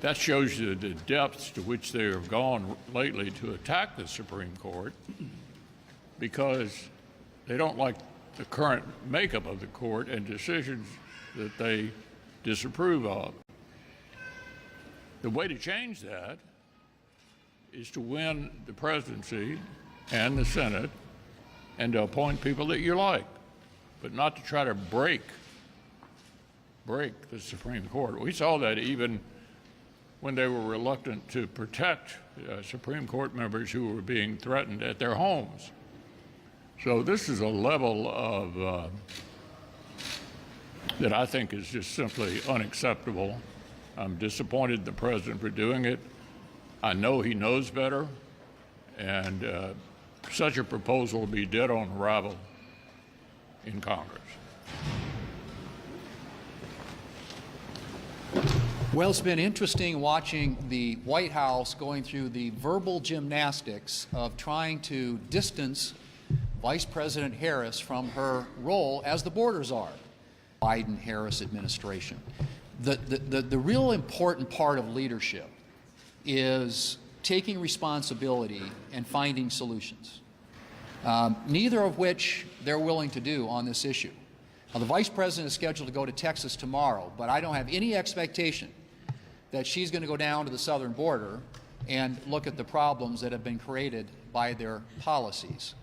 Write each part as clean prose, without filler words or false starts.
That shows you the depths to which they have gone lately to attack the Supreme Court, because they don't like the current makeup of the court and decisions that they disapprove of. The way to change that is to win the presidency and the Senate and to appoint people that you like, but not to try to break the Supreme Court. We saw that even when they were reluctant to protect Supreme Court members who were being threatened at their homes. So this is a level of that I think is just simply unacceptable. I'm disappointed in the president for doing it. I know he knows better, and such a proposal will be dead on arrival in Congress. Well, it's been interesting watching the White House going through the verbal gymnastics of trying to distance Vice President Harris from her role as the border czar. Biden-Harris administration. The real important part of leadership is taking responsibility and finding solutions, neither of which they're willing to do on this issue. Now, the Vice President is scheduled to go to Texas tomorrow, but I don't have any expectation that she's going to go down to the southern border and look at the problems that have been created by their policies.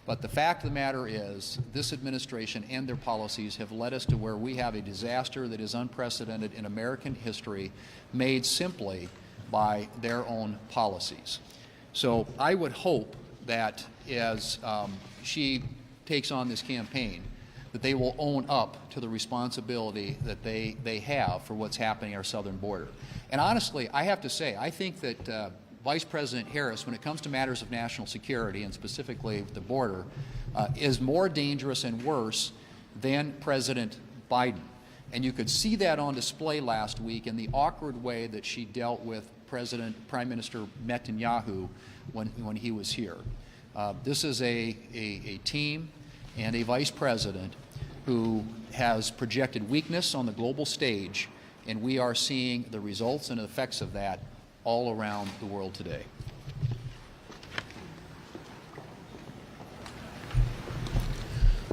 But the fact of the matter is, this administration and their policies have led us to where we have a disaster that is unprecedented in American history, made simply by their own policies. So I would hope that as she takes on this campaign, that they will own up to the responsibility that they have for what's happening at our southern border. And honestly, I have to say, I think that Vice President Harris, when it comes to matters of national security, and specifically the border, is more dangerous and worse than President Biden. And you could see that on display last week in the awkward way that she dealt with Prime Minister Netanyahu when he was here. This is a team and a vice president who has projected weakness on the global stage, and we are seeing the results and effects of that all around the world today.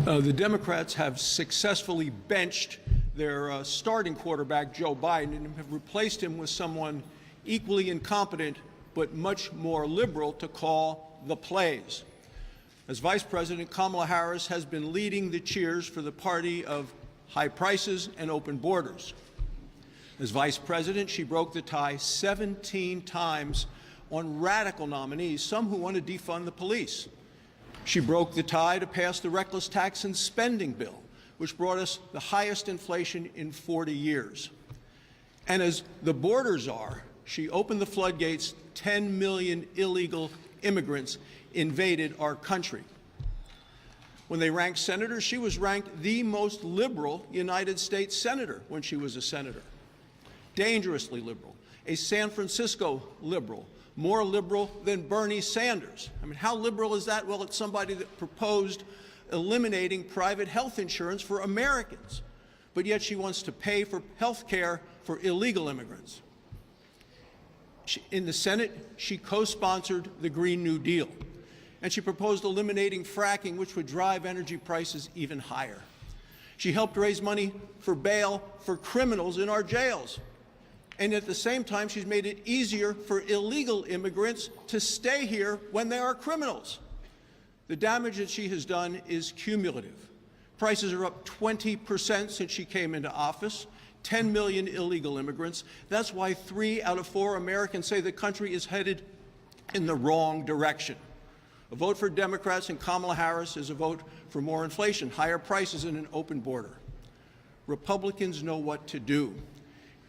The Democrats have successfully benched their starting quarterback, Joe Biden, and have replaced him with someone equally incompetent but much more liberal to call the plays. As Vice President, Kamala Harris has been leading the cheers for the party of high prices and open borders. As Vice President, she broke the tie 17 times on radical nominees, some who want to defund the police. She broke the tie to pass the reckless tax and spending bill, which brought us the highest inflation in 40 years. And as the border czar, she opened the floodgates. 10 million illegal immigrants invaded our country. When they ranked senators, she was ranked the most liberal United States senator when she was a senator. Dangerously liberal, a San Francisco liberal, more liberal than Bernie Sanders. I mean, how liberal is that? Well, it's somebody that proposed eliminating private health insurance for Americans, but yet she wants to pay for health care for illegal immigrants. In the Senate, she co-sponsored the Green New Deal, and she proposed eliminating fracking, which would drive energy prices even higher. She helped raise money for bail for criminals in our jails. And at the same time, she's made it easier for illegal immigrants to stay here when they are criminals. The damage that she has done is cumulative. Prices are up 20% since she came into office. 10 million illegal immigrants. That's why 3 out of 4 Americans say the country is headed in the wrong direction. A vote for Democrats and Kamala Harris is a vote for more inflation, higher prices, and an open border. Republicans know what to do.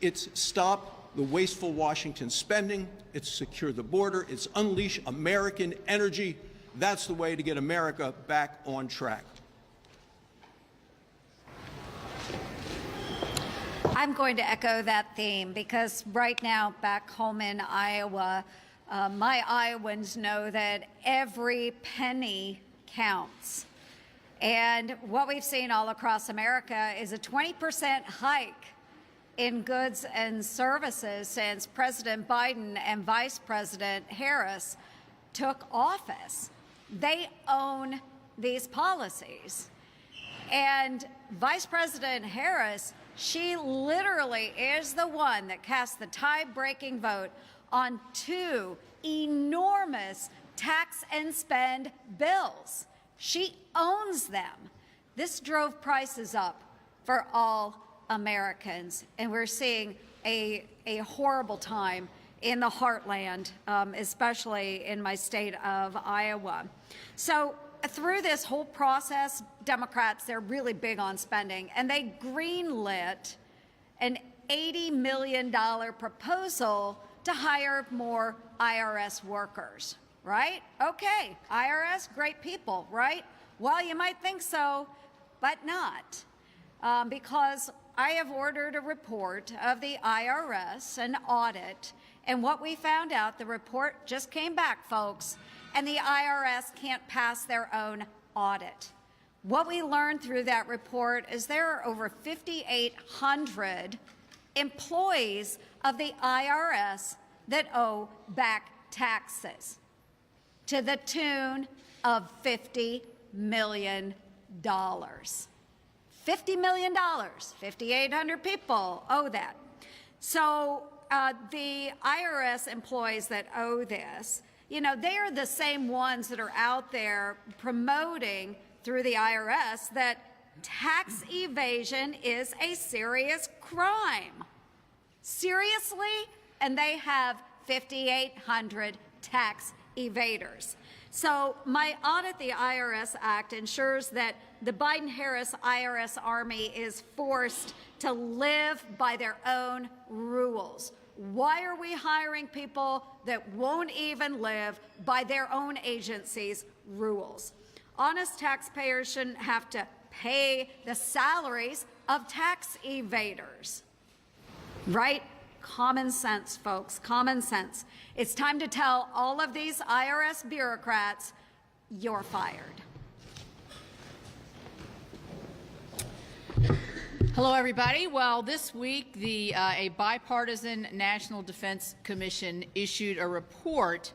It's stop the wasteful Washington spending, it's secure the border, it's unleash American energy. That's the way to get America back on track. I'm going to echo that theme because right now back home in Iowa, my Iowans know that every penny counts. And what we've seen all across America is a 20% hike in goods and services since President Biden and Vice President Harris took office. They own these policies. And Vice President Harris, she literally is the one that cast the tie-breaking vote on 2 enormous tax and spend bills. She owns them. This drove prices up for all Americans, and we're seeing a horrible time in the heartland, especially in my state of Iowa. So through this whole process, Democrats, they're really big on spending, and they greenlit an $80 million proposal to hire more IRS workers, right? Okay, IRS, great people, right? Well, you might think so, but not, because I have ordered a report of the IRS, an audit, and what we found out, the report just came back, folks, and the IRS can't pass their own audit. What we learned through that report is there are over 5,800 employees of the IRS that owe back taxes to the tune of $50 million. $50 million, 5,800 people owe that. So the IRS employees that owe this, you know, they are the same ones that are out there promoting through the IRS that tax evasion is a serious crime. Seriously? And they have 5,800 tax evaders. So my Audit the IRS Act ensures that the Biden-Harris IRS army is forced to live by their own rules. Why are we hiring people that won't even live by their own agency's rules? Honest taxpayers shouldn't have to pay the salaries of tax evaders, right? Common sense, folks, common sense. It's time to tell all of these IRS bureaucrats, you're fired. Hello, everybody. Well, this week, a bipartisan National Defense Commission issued a report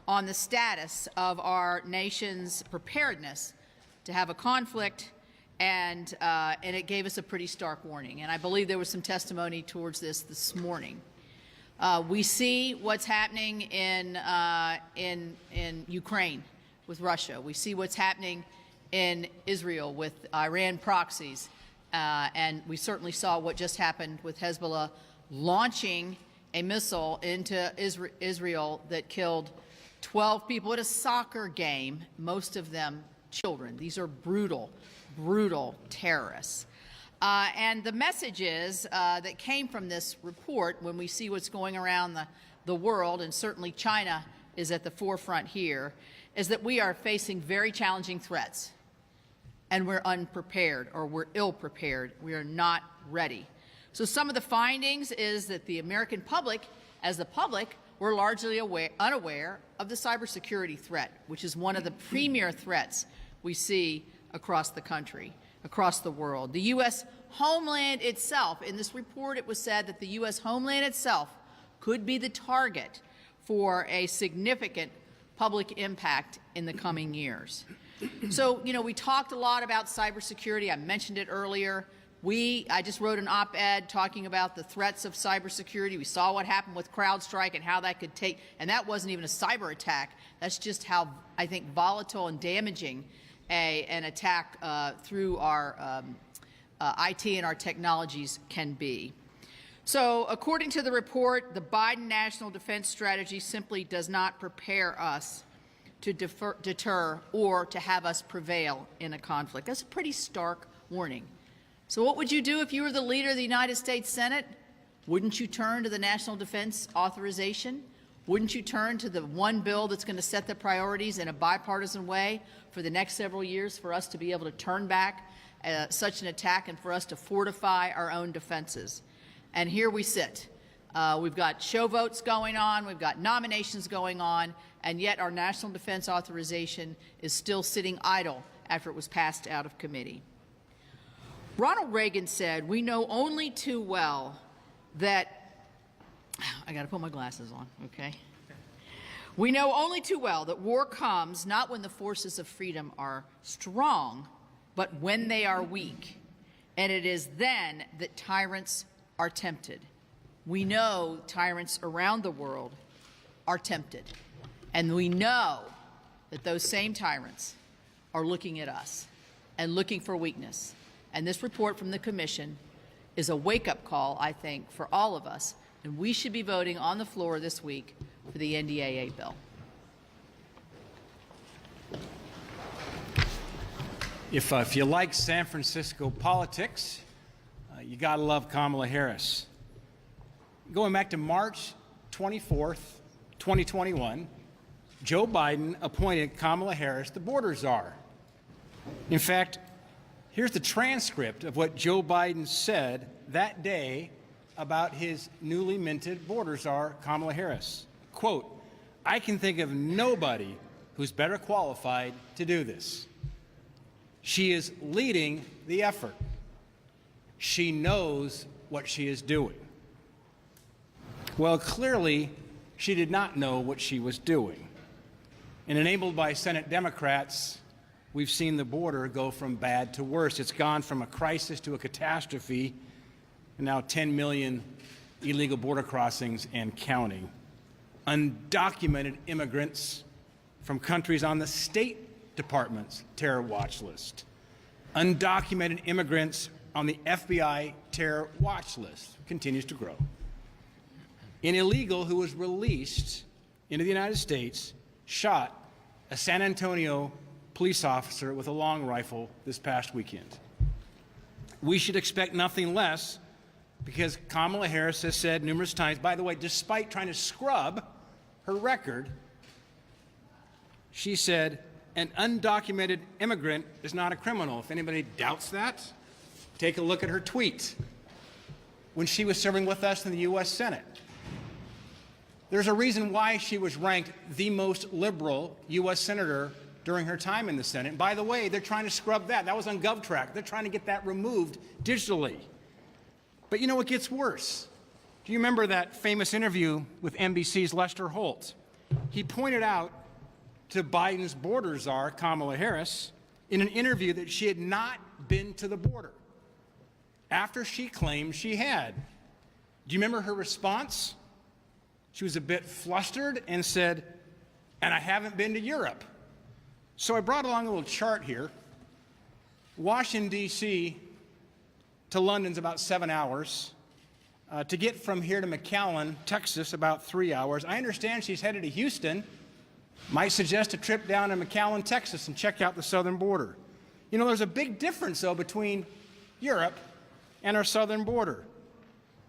on the status of our nation's preparedness to have a conflict, and it gave us a pretty stark warning. And I believe there was some testimony towards this morning. We see what's happening in Ukraine with Russia. We see what's happening in Israel with Iran proxies. And we certainly saw what just happened with Hezbollah launching a missile into Israel that killed 12 people at a soccer game, most of them children. These are brutal, brutal terrorists. And the messages that came from this report, when we see what's going around the world, and certainly China is at the forefront here, is that we are facing very challenging threats. And we're unprepared, or we're ill-prepared. We are not ready. So some of the findings is that the American public, as the public, we're largely unaware of the cybersecurity threat, which is one of the premier threats we see across the country, across the world. The U.S. homeland itself, in this report it was said that the U.S. homeland itself could be the target for a significant public impact in the coming years. So, you know, we talked a lot about cybersecurity. I mentioned it earlier. I just wrote an op-ed talking about the threats of cybersecurity. We saw what happened with CrowdStrike and how that could take, and that wasn't even a cyber attack. That's just how, I think, volatile and damaging an attack through our IT and our technologies can be. So, according to the report, the Biden National Defense Strategy simply does not prepare us to deter or to have us prevail in a conflict. That's a pretty stark warning. So what would you do if you were the leader of the United States Senate? Wouldn't you turn to the National Defense Authorization? Wouldn't you turn to the one bill that's going to set the priorities in a bipartisan way for the next several years for us to be able to turn back such an attack and for us to fortify our own defenses? And here we sit. We've got show votes going on, we've got nominations going on, and yet our National Defense Authorization is still sitting idle after it was passed out of committee. Ronald Reagan said, "We know only too well that, I got to put my glasses on, okay? We know only too well that war comes not when the forces of freedom are strong, but when they are weak. And it is then that tyrants are tempted. We know tyrants around the world are tempted. And we know that those same tyrants are looking at us and looking for weakness. And this report from the Commission is a wake-up call, I think, for all of us. And we should be voting on the floor this week for the NDAA bill. If you like San Francisco politics, you gotta love Kamala Harris. Going back to March 24th, 2021, Joe Biden appointed Kamala Harris the border czar. In fact, here's the transcript of what Joe Biden said that day about his newly minted border czar, Kamala Harris. Quote, "I can think of nobody who's better qualified to do this. She is leading the effort. She knows what she is doing." Well, clearly, she did not know what she was doing. And enabled by Senate Democrats, we've seen the border go from bad to worse. It's gone from a crisis to a catastrophe, and now 10 million illegal border crossings and counting. Undocumented immigrants from countries on the State Department's terror watch list. Undocumented immigrants on the FBI terror watch list continues to grow. An illegal who was released into the United States shot a San Antonio police officer with a long rifle this past weekend. We should expect nothing less because Kamala Harris has said numerous times, by the way, despite trying to scrub her record, she said, an undocumented immigrant is not a criminal. If anybody doubts that, take a look at her tweet when she was serving with us in the U.S. Senate. There's a reason why she was ranked the most liberal U.S. senator during her time in the Senate. By the way, they're trying to scrub that. That was on GovTrack. They're trying to get that removed digitally. But you know what gets worse? Do you remember that famous interview with NBC's Lester Holt? He pointed out to Biden's border czar, Kamala Harris, in an interview that she had not been to the border after she claimed she had. Do you remember her response? She was a bit flustered and said, "And I haven't been to Europe." So I brought along a little chart here. Washington, D.C. to London's about 7 hours. To get from here to McAllen, Texas, about 3 hours. I understand she's headed to Houston. Might suggest a trip down to McAllen, Texas, and check out the southern border. You know, there's a big difference, though, between Europe and our southern border.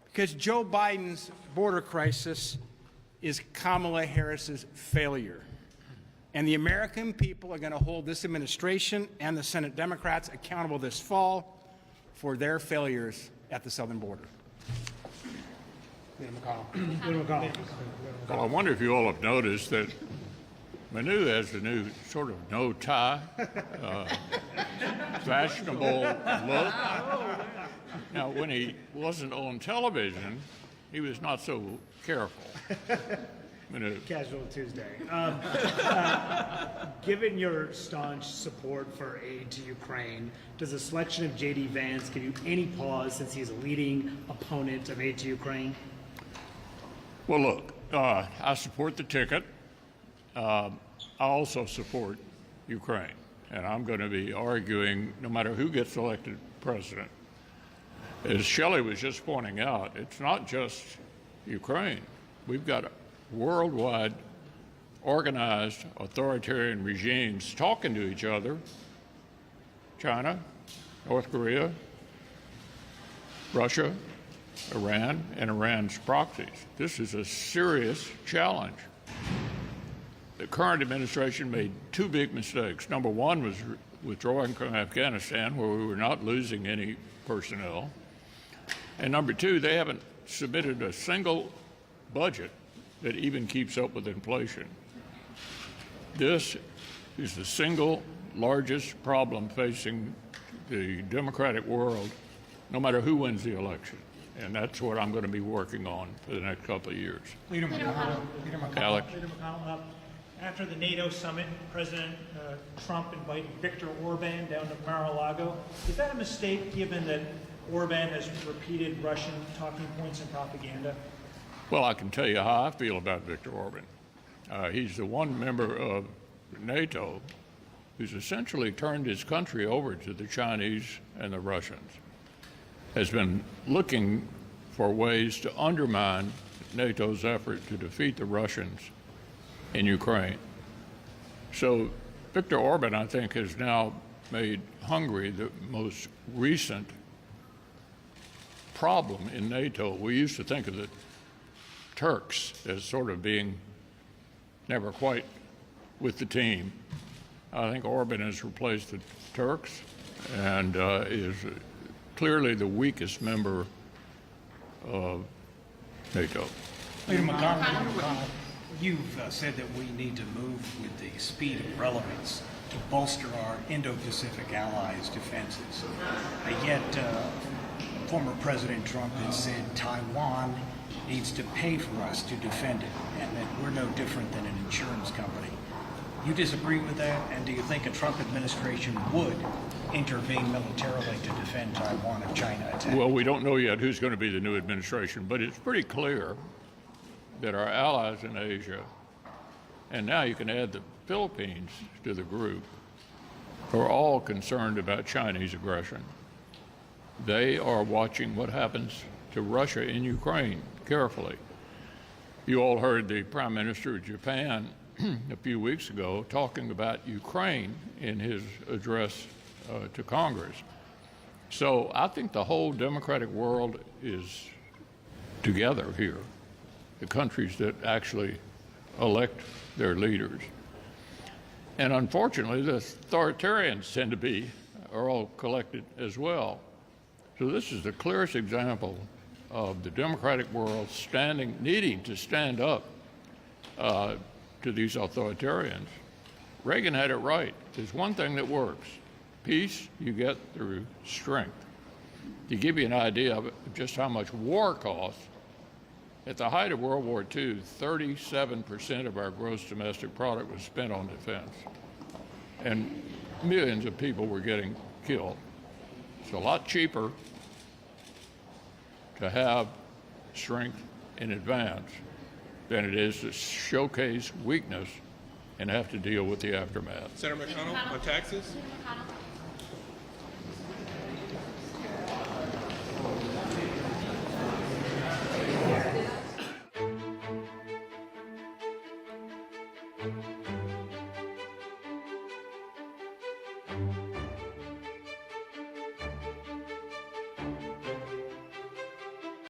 Because Joe Biden's border crisis is Kamala Harris's failure. And the American people are going to hold this administration and the Senate Democrats accountable this fall for their failures at the southern border. Well, I wonder if you all have noticed that Manu has a new sort of no tie, fashionable look. Now, when he wasn't on television, he was not so careful. Manu. Casual Tuesday. Given your staunch support for aid to Ukraine, does the selection of J.D. Vance give you any pause since he's a leading opponent of aid to Ukraine? Well, look, I support the ticket. I also support Ukraine, and I'm going to be arguing no matter who gets elected president. As Shelley was just pointing out, it's not just Ukraine. We've got worldwide organized authoritarian regimes talking to each other. China, North Korea, Russia, Iran, and Iran's proxies. This is a serious challenge. The current administration made two big mistakes. Number one was withdrawing from Afghanistan, where we were not losing any personnel. And number two, they haven't submitted a single budget that even keeps up with inflation. This is the single largest problem facing the democratic world, no matter who wins the election. And that's what I'm going to be working on for the next couple of years. Leader McConnell. Alex? Leader McConnell, after the NATO summit, President Trump invited Viktor Orban down to Mar-a-Lago. Is that a mistake, given that Orban has repeated Russian talking points and propaganda? Well, I can tell you how I feel about Viktor Orban. He's the one member of NATO who's essentially turned his country over to the Chinese and the Russians, has been looking for ways to undermine NATO's effort to defeat the Russians in Ukraine. So Viktor Orban, I think, has now made Hungary the most recent problem in NATO. We used to think of the Turks as sort of being never quite with the team. I think Orban has replaced the Turks and is clearly the weakest member of NATO. Leader McConnell, you've said that we need to move with the speed of relevance to bolster our Indo-Pacific allies' defenses. Yet, former President Trump has said Taiwan needs to pay for us to defend it, and that we're no different than an insurance company. You disagree with that, and do you think a Trump administration would intervene militarily to defend Taiwan if China attacked? Well, we don't know yet who's going to be the new administration, but it's pretty clear that our allies in Asia, and now you can add the Philippines to the group, are all concerned about Chinese aggression. They are watching what happens to Russia in Ukraine carefully. You all heard the Prime Minister of Japan a few weeks ago talking about Ukraine in his address to Congress. So I think the whole democratic world is together here, the countries that actually elect their leaders. And unfortunately, the authoritarians tend to are all collected as well. So this is the clearest example of the democratic world needing to stand up to these authoritarians. Reagan had it right. There's one thing that works. Peace you get through strength. To give you an idea of just how much war costs, at the height of World War II, 37% of our gross domestic product was spent on defense. And millions of people were getting killed. It's a lot cheaper to have strength in advance than it is to showcase weakness and have to deal with the aftermath. Senator McConnell, on taxes?